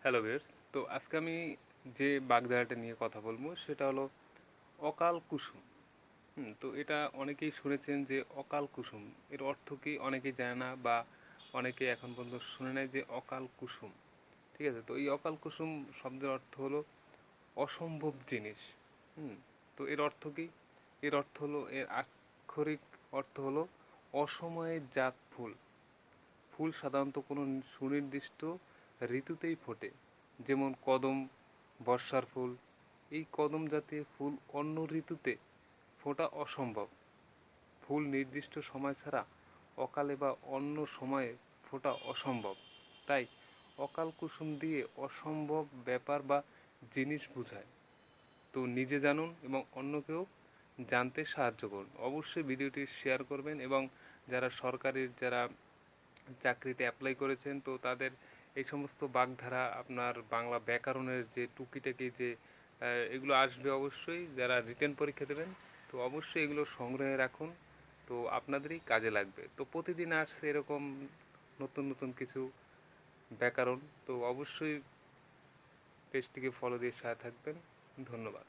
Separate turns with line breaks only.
Hello viewers. তো আজকে আমি যে বাগধারাটা নিয়ে কথা বলবো সেটা হলো অকাল কুসুম। তো এটা অনেকেই শুনেছেন যে অকাল কুসুম এর অর্থ কি অনেকেই জানে না, বা অনেকে এখন পর্যন্ত শুনে নেয় যে অকাল কুসুম। ঠিক আছে, তো এই অকাল কুসুম শব্দের অর্থ হলো অসম্ভব জিনিস। হুম তো এর অর্থ কি? এর অর্থ হলো, এর আক্ষরিক অর্থ হলো অসময়ে জাত ফুল। ফুল সাধারণত কোনো সুনির্দিষ্ট ঋতুতেই ফোটে, যেমন কদম বর্ষার ফুল। এই কদম জাতীয় ফুল অন্য ঋতুতে ফোটা অসম্ভব। ফুল নির্দিষ্ট সময় ছাড়া অকালে বা অন্য সময়ে ফোটা অসম্ভব। তাই অকাল কুসুম দিয়ে অসম্ভব ব্যাপার বা জিনিস বোঝায়। তো নিজে জানুন এবং অন্যকেও জানতে সাহায্য করুন। অবশ্যই ভিডিওটি শেয়ার করবেন, এবং যারা সরকারের যারা চাকরিতে অ্যাপ্লাই করেছেন তো তাদের এই সমস্ত বাগধারা, আপনার বাংলা ব্যাকরণের যে টুকিটাকি যে এগুলো আসবে অবশ্যই, যারা রিটেন পরীক্ষা দেবেন তো অবশ্যই এগুলো সংগ্রহে রাখুন। তো আপনাদেরই কাজে লাগবে। তো প্রতিদিন আসছে এরকম নতুন নতুন কিছু ব্যাকরণ। তো অবশ্যই পেজটিকে ফলো দিয়ে সাথে থাকবেন। ধন্যবাদ।